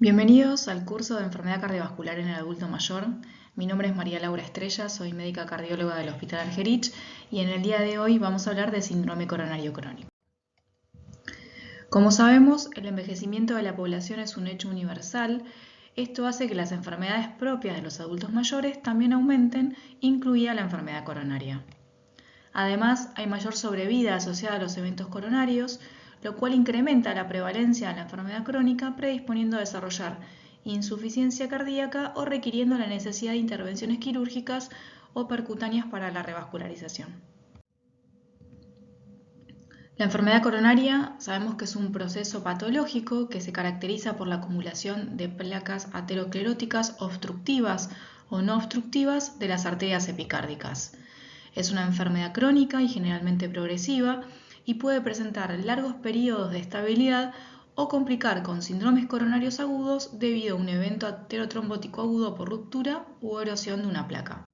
Bienvenidos al curso de enfermedad cardiovascular en el adulto mayor. Mi nombre es María Laura Estrella, soy médica cardióloga del Hospital Argerich y en el día de hoy vamos a hablar de síndrome coronario crónico. Como sabemos, el envejecimiento de la población es un hecho universal. Esto hace que las enfermedades propias de los adultos mayores también aumenten, incluida la enfermedad coronaria. Además, hay mayor sobrevida asociada a los eventos coronarios, lo cual incrementa la prevalencia de la enfermedad crónica, predisponiendo a desarrollar insuficiencia cardíaca o requiriendo la necesidad de intervenciones quirúrgicas o percutáneas para la revascularización. La enfermedad coronaria sabemos que es un proceso patológico que se caracteriza por la acumulación de placas ateroscleróticas obstructivas o no obstructivas de las arterias epicárdicas. Es una enfermedad crónica y generalmente progresiva y puede presentar largos periodos de estabilidad o complicar con síndromes coronarios agudos debido a un evento aterotrombótico agudo por ruptura u erosión de una placa.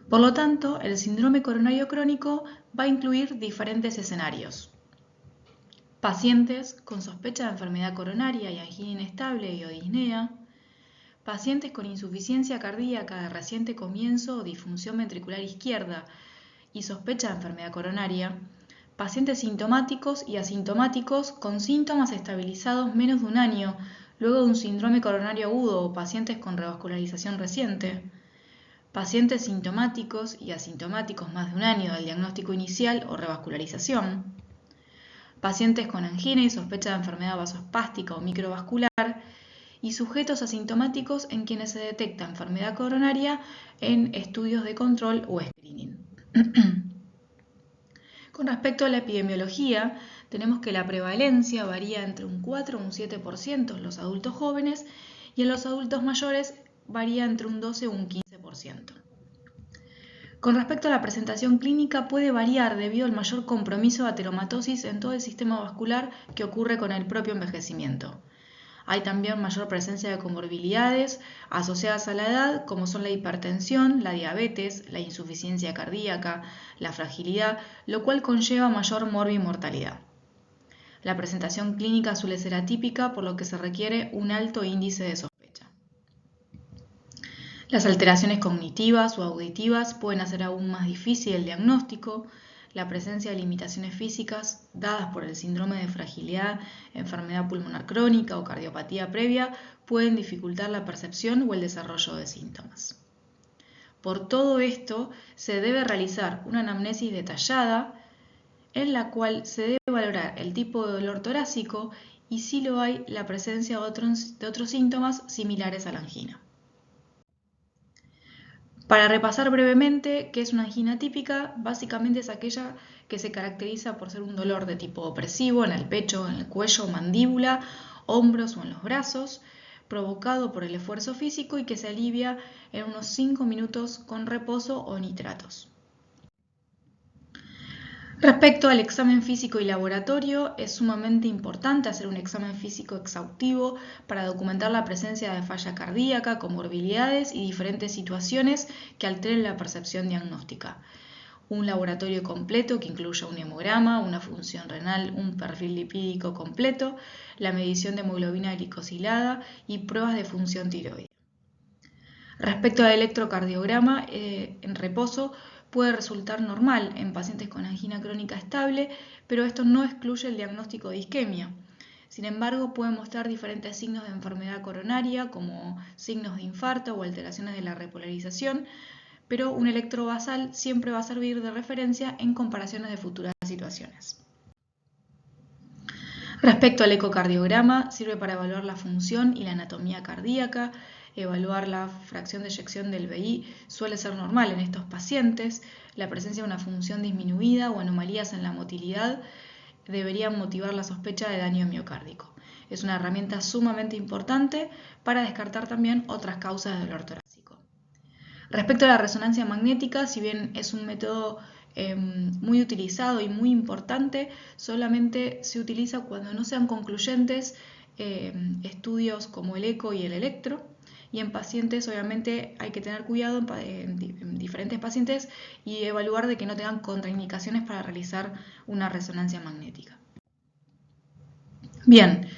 Por lo tanto, el síndrome coronario crónico va a incluir diferentes escenarios. Pacientes con sospecha de enfermedad coronaria y angina inestable y o disnea, pacientes con insuficiencia cardíaca de reciente comienzo o disfunción ventricular izquierda y sospecha de enfermedad coronaria, pacientes sintomáticos y asintomáticos con síntomas estabilizados menos de un año luego de un síndrome coronario agudo o pacientes con revascularización reciente, pacientes sintomáticos y asintomáticos más de un año del diagnóstico inicial o revascularización, pacientes con angina y sospecha de enfermedad vasospástica o microvascular, y sujetos asintomáticos en quienes se detecta enfermedad coronaria en estudios de control o screening. Con respecto a la epidemiología, tenemos que la prevalencia varía entre un 4 y un 7% en los adultos jóvenes y en los adultos mayores varía entre un 12 y un 15%. Con respecto a la presentación clínica puede variar debido al mayor compromiso de ateromatosis en todo el sistema vascular que ocurre con el propio envejecimiento. Hay también mayor presencia de comorbilidades asociadas a la edad, como son la hipertensión, la diabetes, la insuficiencia cardíaca, la fragilidad, lo cual conlleva mayor morbimortalidad. La presentación clínica suele ser atípica, por lo que se requiere un alto índice de sospecha. Las alteraciones cognitivas o auditivas pueden hacer aún más difícil el diagnóstico. La presencia de limitaciones físicas dadas por el síndrome de fragilidad, enfermedad pulmonar crónica o cardiopatía previa pueden dificultar la percepción o el desarrollo de síntomas. Por todo esto, se debe realizar una anamnesis detallada en la cual se debe valorar el tipo de dolor torácico y, si lo hay, la presencia de otros síntomas similares a la angina. Para repasar brevemente qué es una angina típica, básicamente es aquella que se caracteriza por ser un dolor de tipo opresivo en el pecho, en el cuello, mandíbula, hombros o en los brazos, provocado por el esfuerzo físico y que se alivia en unos 5 minutos con reposo o nitratos. Respecto al examen físico y laboratorio, es sumamente importante hacer un examen físico exhaustivo para documentar la presencia de falla cardíaca, comorbilidades y diferentes situaciones que alteren la percepción diagnóstica. Un laboratorio completo que incluya un hemograma, una función renal, un perfil lipídico completo, la medición de hemoglobina glicosilada y pruebas de función tiroidea. Respecto al electrocardiograma, en reposo puede resultar normal en pacientes con angina crónica estable, pero esto no excluye el diagnóstico de isquemia. Sin embargo, puede mostrar diferentes signos de enfermedad coronaria, como signos de infarto o alteraciones de la repolarización, pero un electrobasal siempre va a servir de referencia en comparaciones de futuras situaciones. Respecto al ecocardiograma, sirve para evaluar la función y la anatomía cardíaca. Evaluar la fracción de eyección del VI suele ser normal en estos pacientes. La presencia de una función disminuida o anomalías en la motilidad deberían motivar la sospecha de daño miocárdico. Es una herramienta sumamente importante para descartar también otras causas de dolor torácico. Respecto a la resonancia magnética, si bien es un método muy utilizado y muy importante, solamente se utiliza cuando no sean concluyentes estudios como el eco y el electro, y en pacientes obviamente hay que tener cuidado en diferentes pacientes y evaluar de que no tengan contraindicaciones para realizar una resonancia magnética. Bien,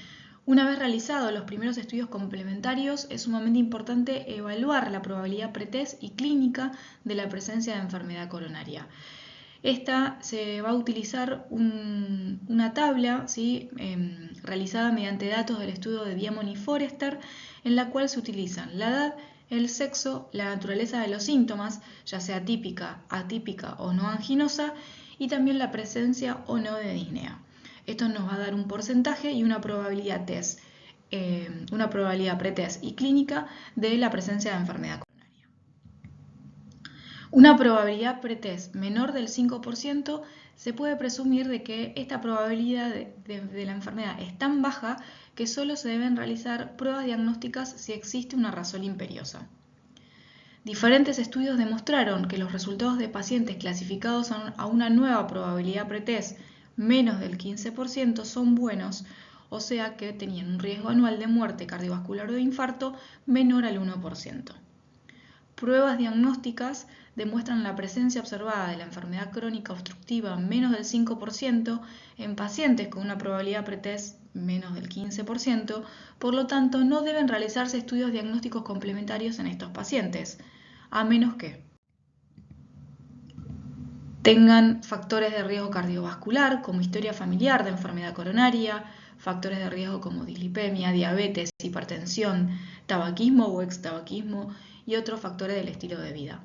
Una vez realizados los primeros estudios complementarios, es sumamente importante evaluar la probabilidad pretest y clínica de la presencia de enfermedad coronaria. Esta se va a utilizar una tabla, ¿sí? Realizada mediante datos del estudio de Diamond y Forrester, en la cual se utilizan la edad, el sexo, la naturaleza de los síntomas, ya sea típica, atípica o no anginosa, y también la presencia o no de disnea. Esto nos va a dar un porcentaje y una probabilidad pretest y clínica de la presencia de enfermedad coronaria. Una probabilidad pretest menor del 5%, se puede presumir de que esta probabilidad de la enfermedad es tan baja que solo se deben realizar pruebas diagnósticas si existe una razón imperiosa. Diferentes estudios demostraron que los resultados de pacientes clasificados a una nueva probabilidad pretest menos del 15% son buenos, o sea que tenían un riesgo anual de muerte cardiovascular o de infarto menor al 1%. Pruebas diagnósticas demuestran la presencia observada de la enfermedad crónica obstructiva menos del 5% en pacientes con una probabilidad pretest menos del 15%, por lo tanto no deben realizarse estudios diagnósticos complementarios en estos pacientes, a menos que tengan factores de riesgo cardiovascular como historia familiar de enfermedad coronaria, factores de riesgo como dislipemia, diabetes, hipertensión, tabaquismo o extabaquismo y otros factores del estilo de vida.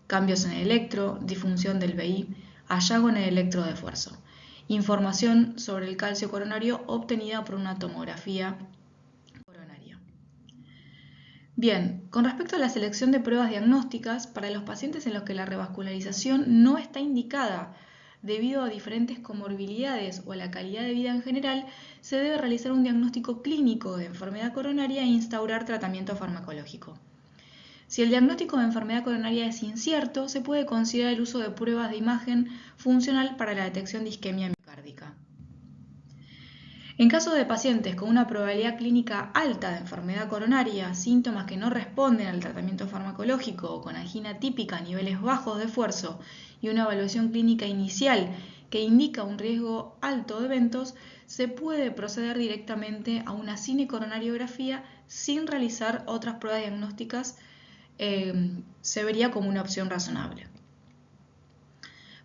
Cambios en el electro, disfunción del VI, hallazgo en el electro de esfuerzo. Información sobre el calcio coronario obtenida por una tomografía coronaria. Bien, con respecto a la selección de pruebas diagnósticas, para los pacientes en los que la revascularización no está indicada debido a diferentes comorbilidades o a la calidad de vida en general, se debe realizar un diagnóstico clínico de enfermedad coronaria e instaurar tratamiento farmacológico. Si el diagnóstico de enfermedad coronaria es incierto, se puede considerar el uso de pruebas de imagen funcional para la detección de isquemia miocárdica. En caso de pacientes con una probabilidad clínica alta de enfermedad coronaria, síntomas que no responden al tratamiento farmacológico o con angina típica a niveles bajos de esfuerzo y una evaluación clínica inicial que indica un riesgo alto de eventos, se puede proceder directamente a una cinecoronariografía sin realizar otras pruebas diagnósticas. Se vería como una opción razonable.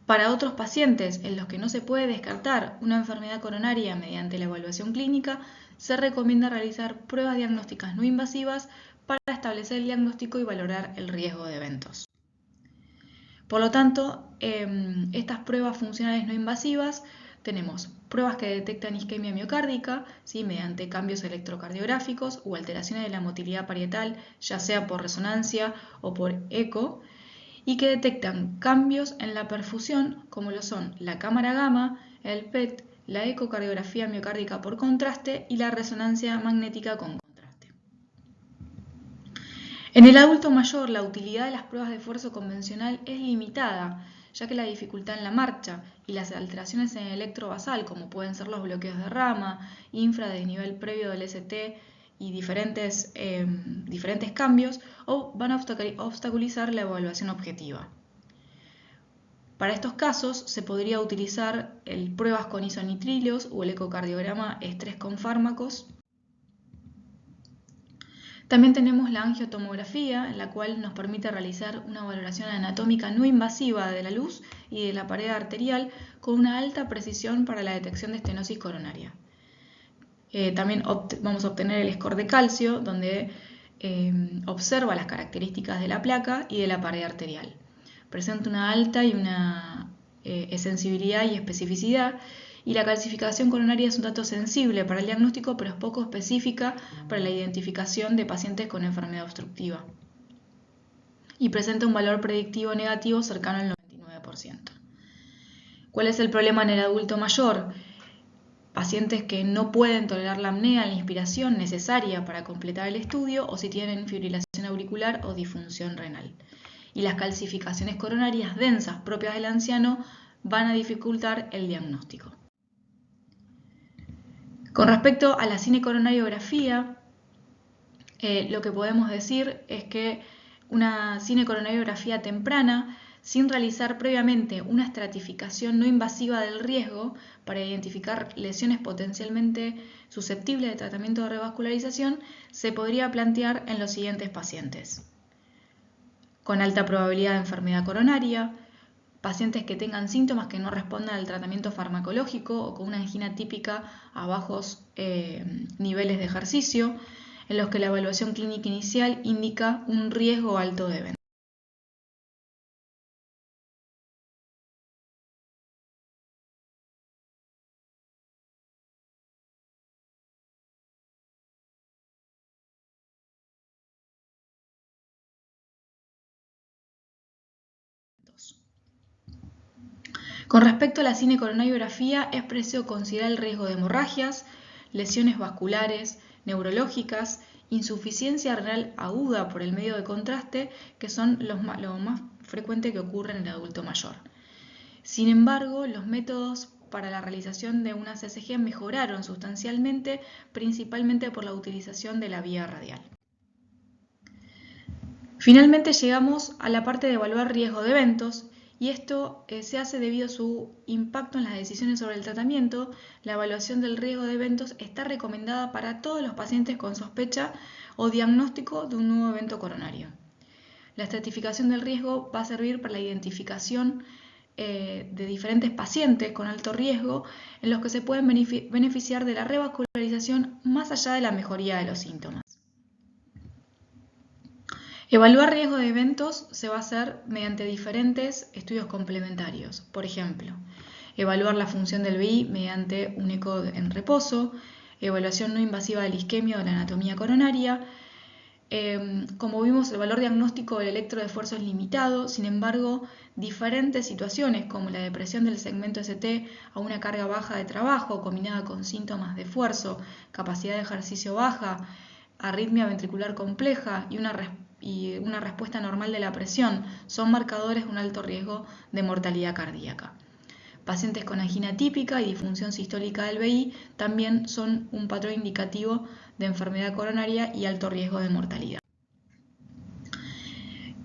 Para otros pacientes en los que no se puede descartar una enfermedad coronaria mediante la evaluación clínica, se recomienda realizar pruebas diagnósticas no invasivas para establecer el diagnóstico y valorar el riesgo de eventos. Por lo tanto, estas pruebas funcionales no invasivas, tenemos pruebas que detectan isquemia miocárdica, ¿sí? Mediante cambios electrocardiográficos o alteraciones de la motilidad parietal, ya sea por resonancia o por eco, y que detectan cambios en la perfusión, como lo son la cámara gamma, el PET, la ecocardiografía miocárdica por contraste y la resonancia magnética con contraste. En el adulto mayor, la utilidad de las pruebas de esfuerzo convencional es limitada, ya que la dificultad en la marcha y las alteraciones en el electro basal, como pueden ser los bloqueos de rama, infra de nivel previo del ST, y diferentes cambios van a obstaculizar la evaluación objetiva. Para estos casos se podría utilizar pruebas con isonitrilos o el ecocardiograma estrés con fármacos. También tenemos la angiotomografía, en la cual nos permite realizar una valoración anatómica no invasiva de la luz y de la pared arterial con una alta precisión para la detección de estenosis coronaria. También vamos a obtener el score de calcio, donde observa las características de la placa y de la pared arterial. Presenta una alta y una sensibilidad y especificidad, y la calcificación coronaria es un dato sensible para el diagnóstico, pero es poco específica para la identificación de pacientes con enfermedad obstructiva. Y presenta un valor predictivo negativo cercano al 99%. ¿Cuál es el problema en el adulto mayor? Pacientes que no pueden tolerar la apnea, la inspiración necesaria para completar el estudio, o si tienen fibrilación auricular o disfunción renal. Y las calcificaciones coronarias densas propias del anciano van a dificultar el diagnóstico. Con respecto a la cinecoronariografía, lo que podemos decir es que una cinecoronariografía temprana sin realizar previamente una estratificación no invasiva del riesgo para identificar lesiones potencialmente susceptibles de tratamiento de revascularización, se podría plantear en los siguientes pacientes: con alta probabilidad de enfermedad coronaria, pacientes que tengan síntomas que no respondan al tratamiento farmacológico o con una angina típica a bajos niveles de ejercicio, en los que la evaluación clínica inicial indica un riesgo alto de evento. Con respecto a la cinecoronariografía, es preciso considerar el riesgo de hemorragias, lesiones vasculares, neurológicas, insuficiencia renal aguda por el medio de contraste, que son lo más frecuente que ocurre en el adulto mayor. Sin embargo, los métodos para la realización de una CCG mejoraron sustancialmente, principalmente por la utilización de la vía radial. Finalmente llegamos a la parte de evaluar riesgo de eventos, y esto se hace debido a su impacto en las decisiones sobre el tratamiento. La evaluación del riesgo de eventos está recomendada para todos los pacientes con sospecha o diagnóstico de un nuevo evento coronario. La estratificación del riesgo va a servir para la identificación de diferentes pacientes con alto riesgo en los que se pueden beneficiar de la revascularización más allá de la mejoría de los síntomas. Evaluar riesgo de eventos se va a hacer mediante diferentes estudios complementarios. Por ejemplo, evaluar la función del VI mediante un eco en reposo, evaluación no invasiva de la isquemia o de la anatomía coronaria. Como vimos, el valor diagnóstico del electroesfuerzo es limitado. Sin embargo, diferentes situaciones como la depresión del segmento ST a una carga baja de trabajo combinada con síntomas de esfuerzo, capacidad de ejercicio baja, arritmia ventricular compleja y una respuesta normal de la presión son marcadores de un alto riesgo de mortalidad cardíaca. Pacientes con angina típica y disfunción sistólica del VI también son un patrón indicativo de enfermedad coronaria y alto riesgo de mortalidad.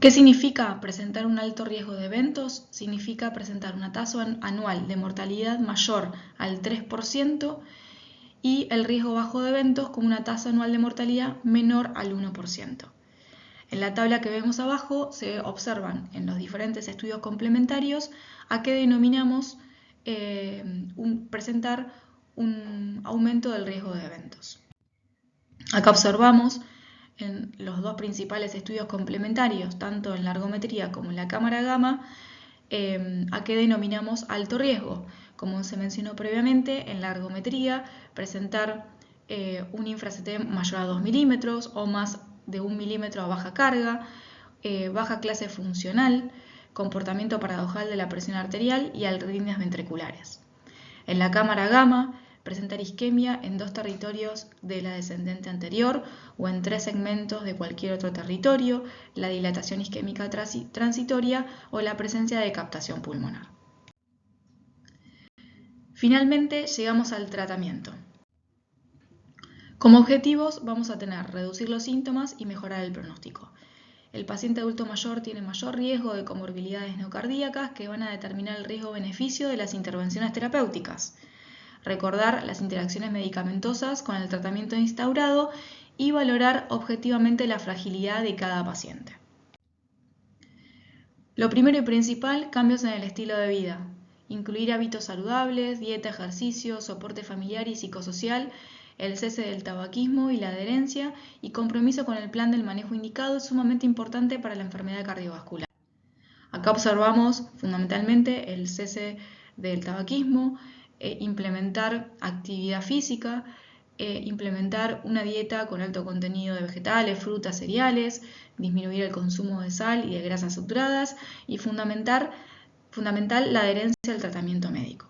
¿Qué significa presentar un alto riesgo de eventos? Significa presentar una tasa anual de mortalidad mayor al 3% y el riesgo bajo de eventos con una tasa anual de mortalidad menor al 1%. En la tabla que vemos abajo se observan en los diferentes estudios complementarios a qué denominamos presentar un aumento del riesgo de eventos. Acá observamos en los dos principales estudios complementarios, tanto en la ergometría como en la cámara gamma, a qué denominamos alto riesgo. Como se mencionó previamente, en la ergometría presentar un infra-CT mayor a 2 milímetros o más de 1 milímetro a baja carga, baja clase funcional, comportamiento paradojal de la presión arterial y arritmias ventriculares. En la cámara gamma, presentar isquemia en 2 territorios de la descendente anterior o en 3 segmentos de cualquier otro territorio, la dilatación isquémica transitoria o la presencia de captación pulmonar. Finalmente llegamos al tratamiento. Como objetivos vamos a tener reducir los síntomas y mejorar el pronóstico. El paciente adulto mayor tiene mayor riesgo de comorbilidades neocardíacas que van a determinar el riesgo-beneficio de las intervenciones terapéuticas. Recordar las interacciones medicamentosas con el tratamiento instaurado y valorar objetivamente la fragilidad de cada paciente. Lo primero y principal, cambios en el estilo de vida. Incluir hábitos saludables, dieta, ejercicio, soporte familiar y psicosocial, el cese del tabaquismo y la adherencia y compromiso con el plan del manejo indicado es sumamente importante para la enfermedad cardiovascular. Acá observamos fundamentalmente el cese del tabaquismo, implementar actividad física, implementar una dieta con alto contenido de vegetales, frutas, cereales, disminuir el consumo de sal y de grasas saturadas y fundamental la adherencia al tratamiento médico.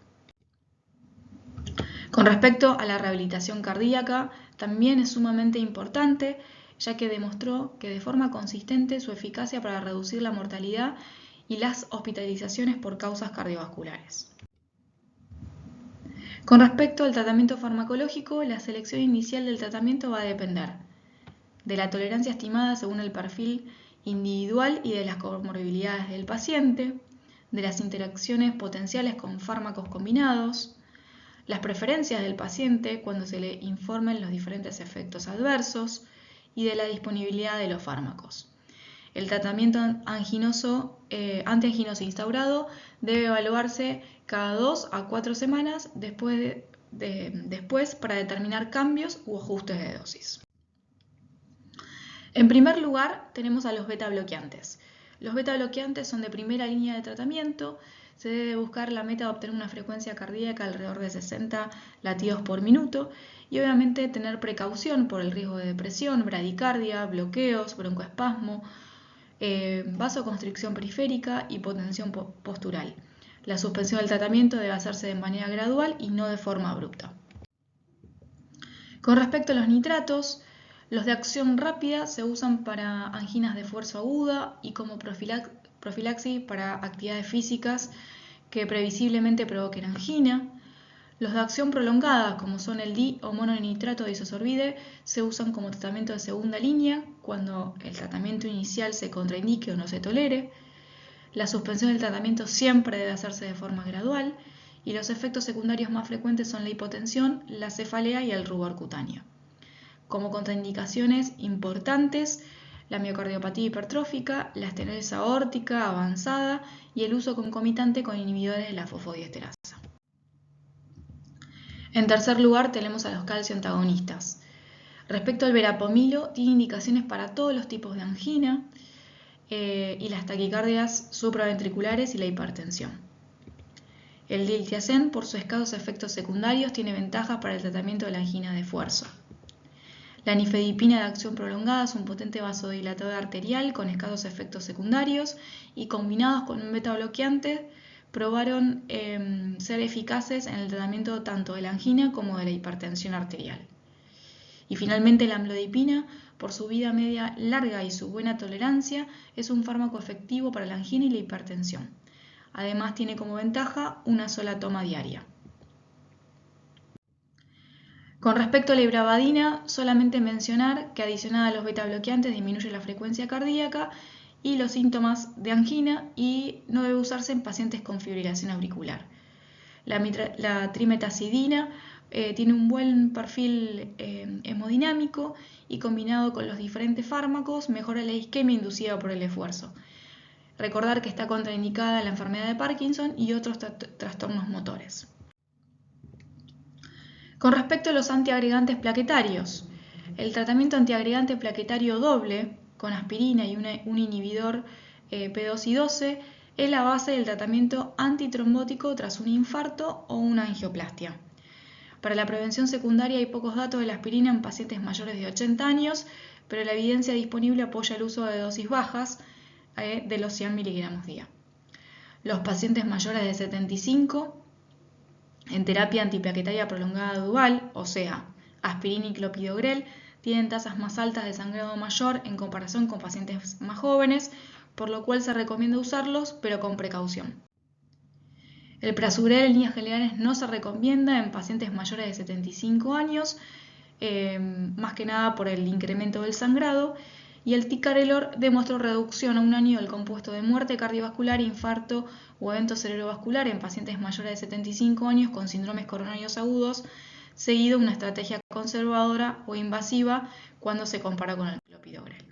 Con respecto a la rehabilitación cardíaca, también es sumamente importante, ya que demostró que de forma consistente su eficacia para reducir la mortalidad y las hospitalizaciones por causas cardiovasculares. Con respecto al tratamiento farmacológico, la selección inicial del tratamiento va a depender de la tolerancia estimada según el perfil individual y de las comorbilidades del paciente, de las interacciones potenciales con fármacos combinados, las preferencias del paciente cuando se le informen los diferentes efectos adversos y de la disponibilidad de los fármacos. El tratamiento antianginoso instaurado debe evaluarse cada 2 a 4 semanas después para determinar cambios u ajustes de dosis. En primer lugar, tenemos a los beta-bloqueantes. Los beta-bloqueantes son de primera línea de tratamiento. Se debe buscar la meta de obtener una frecuencia cardíaca alrededor de 60 latidos por minuto y obviamente tener precaución por el riesgo de depresión, bradicardia, bloqueos, broncoespasmo, vasoconstricción periférica, hipotensión postural. La suspensión del tratamiento debe hacerse de manera gradual y no de forma abrupta. Con respecto a los nitratos, los de acción rápida se usan para anginas de esfuerzo aguda y como profilaxis para actividades físicas que previsiblemente provoquen angina. Los de acción prolongada, como son el di o mononitrato de isosorbide, se usan como tratamiento de segunda línea cuando el tratamiento inicial se contraindique o no se tolere. La suspensión del tratamiento siempre debe hacerse de forma gradual y los efectos secundarios más frecuentes son la hipotensión, la cefalea y el rubor cutáneo. Como contraindicaciones importantes, la miocardiopatía hipertrófica, la estenosis aórtica avanzada y el uso concomitante con inhibidores de la fosfodiesterasa. En tercer lugar tenemos a los calcio antagonistas. Respecto al verapamilo, tiene indicaciones para todos los tipos de angina y las taquicardias supraventriculares y la hipertensión. El diltiazem, por sus escasos efectos secundarios, tiene ventajas para el tratamiento de la angina de esfuerzo. La nifedipina de acción prolongada es un potente vasodilatador arterial con escasos efectos secundarios y combinados con un beta-bloqueante probaron ser eficaces en el tratamiento tanto de la angina como de la hipertensión arterial. Y finalmente la amlodipina, por su vida media larga y su buena tolerancia, es un fármaco efectivo para la angina y la hipertensión. Además tiene como ventaja una sola toma diaria. Con respecto a la ibravadina, solamente mencionar que adicionada a los beta-bloqueantes disminuye la frecuencia cardíaca y los síntomas de angina y no debe usarse en pacientes con fibrilación auricular. La trimetazidina tiene un buen perfil hemodinámico y combinado con los diferentes fármacos mejora la isquemia inducida por el esfuerzo. Recordar que está contraindicada en la enfermedad de Parkinson y otros trastornos motores. Con respecto a los antiagregantes plaquetarios, el tratamiento antiagregante plaquetario doble con aspirina y un inhibidor P2Y12 es la base del tratamiento antitrombótico tras un infarto o una angioplastia. Para la prevención secundaria hay pocos datos de la aspirina en pacientes mayores de 80 años, pero la evidencia disponible apoya el uso de dosis bajas de los 100 miligramos día. Los pacientes mayores de 75 en terapia antiplaquetaria prolongada dual, o sea, aspirina y clopidogrel, tienen tasas más altas de sangrado mayor en comparación con pacientes más jóvenes, por lo cual se recomienda usarlos, pero con precaución. El prasugrel en líneas generales no se recomienda en pacientes mayores de 75 años, más que nada por el incremento del sangrado, y el ticagrelor demostró reducción a un año del compuesto de muerte cardiovascular, infarto o evento cerebrovascular en pacientes mayores de 75 años con síndromes coronarios agudos, seguido una estrategia conservadora o invasiva cuando se compara con el clopidogrel.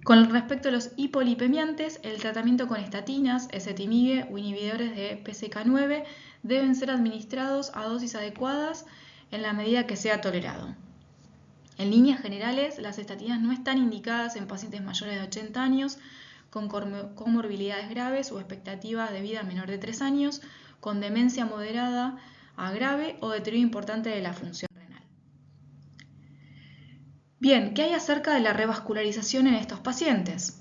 Con respecto a los hipolipemiantes, el tratamiento con estatinas, ezetimibe o inhibidores de PCK9 deben ser administrados a dosis adecuadas en la medida que sea tolerado. En líneas generales, las estatinas no están indicadas en pacientes mayores de 80 años con comorbilidades graves o expectativa de vida menor de 3 años, con demencia moderada a grave o deterioro importante de la función renal. Bien, ¿qué hay acerca de la revascularización en estos pacientes?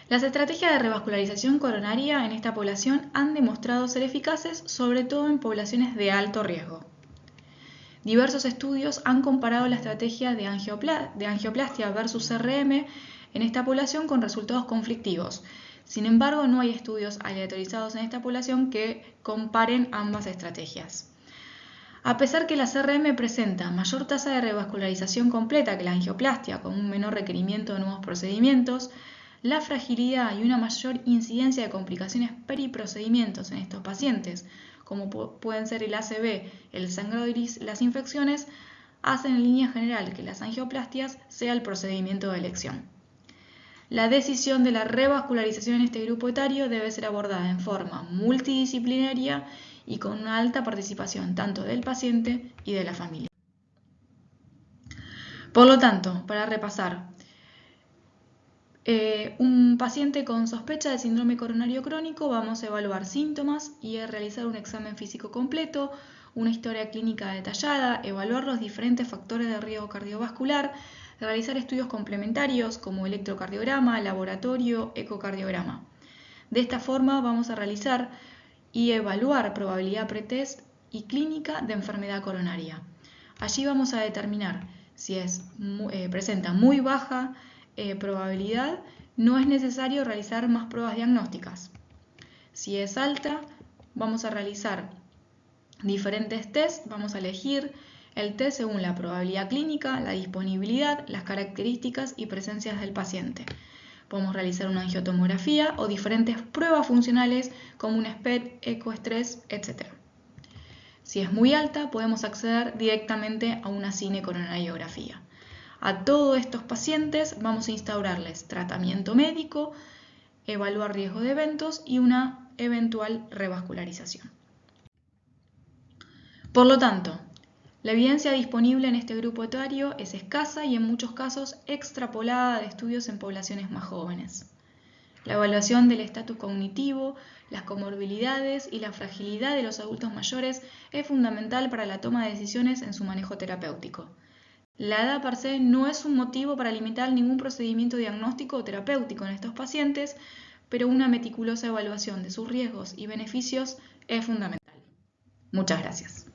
Las estrategias de revascularización coronaria en esta población han demostrado ser eficaces, sobre todo en poblaciones de alto riesgo. Diversos estudios han comparado la estrategia de angioplastia versus CRM en esta población con resultados conflictivos. Sin embargo, no hay estudios aleatorizados en esta población que comparen ambas estrategias. A pesar que la CRM presenta mayor tasa de revascularización completa que la angioplastia, con un menor requerimiento de nuevos procedimientos, la fragilidad y una mayor incidencia de complicaciones periprocedimientos en estos pacientes, como pueden ser el ACV, el sangrado y las infecciones, hacen en línea general que las angioplastias sea el procedimiento de elección. La decisión de la revascularización en este grupo etario debe ser abordada en forma multidisciplinaria y con una alta participación tanto del paciente y de la familia. Por lo tanto, para repasar, un paciente con sospecha de síndrome coronario crónico, vamos a evaluar síntomas y a realizar un examen físico completo, una historia clínica detallada, evaluar los diferentes factores de riesgo cardiovascular, realizar estudios complementarios como electrocardiograma, laboratorio, ecocardiograma. De esta forma vamos a realizar y evaluar probabilidad pretest y clínica de enfermedad coronaria. Allí vamos a determinar si presenta muy baja probabilidad, no es necesario realizar más pruebas diagnósticas. Si es alta, vamos a realizar diferentes tests, vamos a elegir el test según la probabilidad clínica, la disponibilidad, las características y presencias del paciente. Podemos realizar una angiotomografía o diferentes pruebas funcionales como un SPECT, ecoestrés, etc. Si es muy alta, podemos acceder directamente a una cinecoronariografía. A todos estos pacientes vamos a instaurarles tratamiento médico, evaluar riesgo de eventos y una eventual revascularización. Por lo tanto, la evidencia disponible en este grupo etario es escasa y en muchos casos extrapolada de estudios en poblaciones más jóvenes. La evaluación del estatus cognitivo, las comorbilidades y la fragilidad de los adultos mayores es fundamental para la toma de decisiones en su manejo terapéutico. La edad per se no es un motivo para limitar ningún procedimiento diagnóstico o terapéutico en estos pacientes, pero una meticulosa evaluación de sus riesgos y beneficios es fundamental. Muchas gracias.